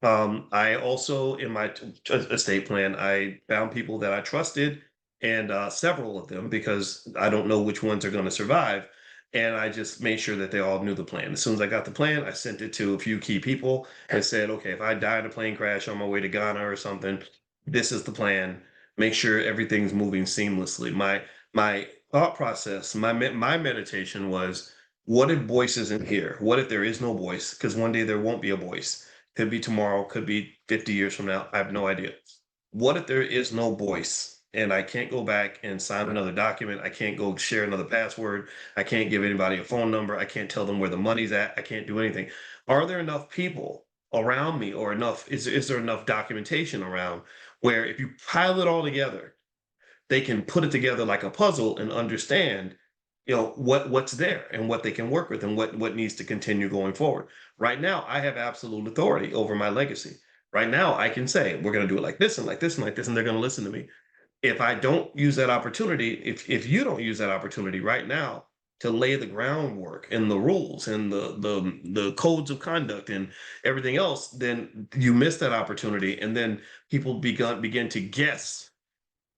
I also, in my estate plan, I found people that I trusted, and several of them, because I don't know which ones are going to survive. And I just made sure that they all knew the plan. As soon as I got the plan, I sent it to a few key people and said, okay, if I die in a plane crash on my way to Ghana or something, this is the plan. Make sure everything's moving seamlessly. My thought process, my meditation was, what if Boyce isn't here? What if there is no Boyce? Because one day there won't be a Boyce. Could be tomorrow, could be 50 years from now. I have no idea. What if there is no voice and I can't go back and sign another document? I can't go share another password. I can't give anybody a phone number. I can't tell them where the money's at. I can't do anything. Are there enough people around me, or enough? Is there enough documentation around where if you pile it all together, they can put it together like a puzzle and understand, what's there and what they can work with and what needs to continue going forward. Right now I have absolute authority over my legacy. Right now I can say we're going to do it like this and like this and like this, and they're going to listen to me. If I don't use that opportunity, if you don't use that opportunity right now to lay the groundwork and the rules and the codes of conduct and everything else, then you miss that opportunity, and then people begin to guess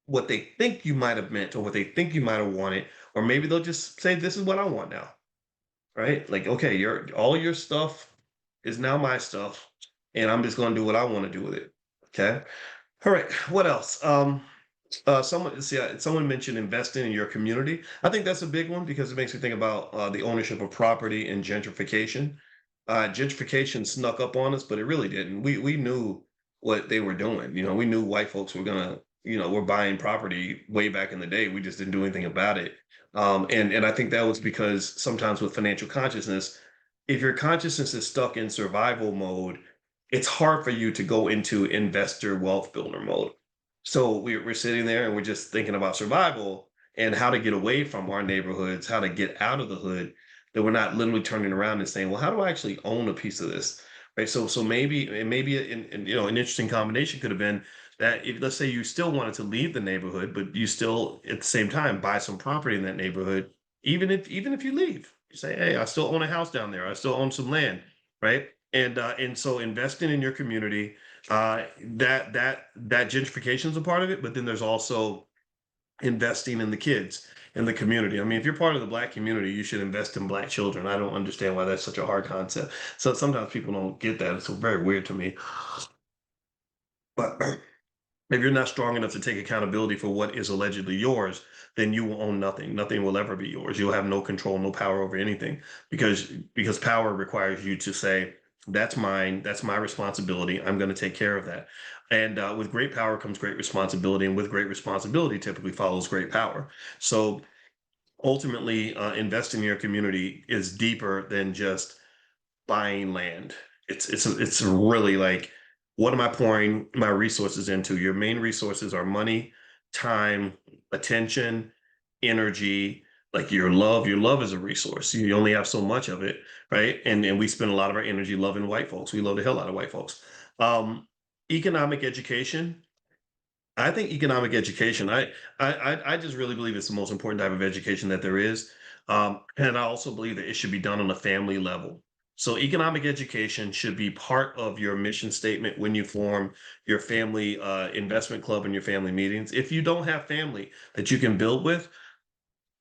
what they think you might have meant or what they think you might have wanted, or maybe they'll just say, "This is what I want now." Right? Like, okay, your all your stuff is now my stuff, and I'm just gonna do what I want to do with it. Okay. All right. What else? Someone mentioned investing in your community. I think that's a big one because it makes me think about the ownership of property and gentrification. Gentrification snuck up on us, but it really didn't. We knew what they were doing. We knew white folks were gonna, were buying property way back in the day. We just didn't do anything about it. And I think that was because sometimes with financial consciousness, if your consciousness is stuck in survival mode, it's hard for you to go into investor wealth builder mode. So we're sitting there and we're just thinking about survival and how to get away from our neighborhoods, how to get out of the hood, that we're not literally turning around and saying, well, how do I actually own a piece of this? Right. So maybe an interesting combination could have been that, if, let's say, you still wanted to leave the neighborhood, but you still at the same time buy some property in that neighborhood, even if you leave, you say, hey, I still own a house down there. I still own some land. Right. And so investing in your community, that gentrification is a part of it, but then there's also investing in the kids in the community. I mean, if you're part of the Black community, you should invest in Black children. I don't understand why that's such a hard concept. So sometimes people don't get that. It's very weird to me. But if you're not strong enough to take accountability for what is allegedly yours, then you will own nothing. Nothing will ever be yours. You'll have no control, no power over anything, because power requires you to say, "That's mine. That's my responsibility. I'm going to take care of that." And with great power comes great responsibility, and with great responsibility typically follows great power. So ultimately, investing in your community is deeper than just buying land. It's really like, what am I pouring my resources into? Your main resources are money, time, attention, energy, like your love. Your love is a resource. You only have so much of it, right? And we spend a lot of our energy loving white folks. We love the hell out of white folks. Um, Economic education. I think economic education. I just really believe it's the most important type of education that there is, and I also believe that it should be done on a family level. So economic education should be part of your mission statement when you form your family investment club and your family meetings. If you don't have family that you can build with,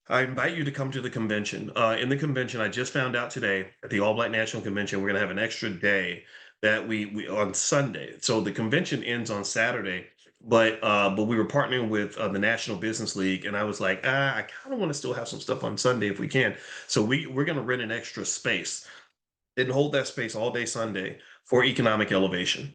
I invite you to come to the convention. In the convention, I just found out today at the All Black National Convention, we're going to have an extra day that we on Sunday. So the convention ends on Saturday, but we were partnering with the National Business League, and I was like, I kind of want to still have some stuff on Sunday if we can. So we're going to rent an extra space and hold that space all day Sunday for economic elevation.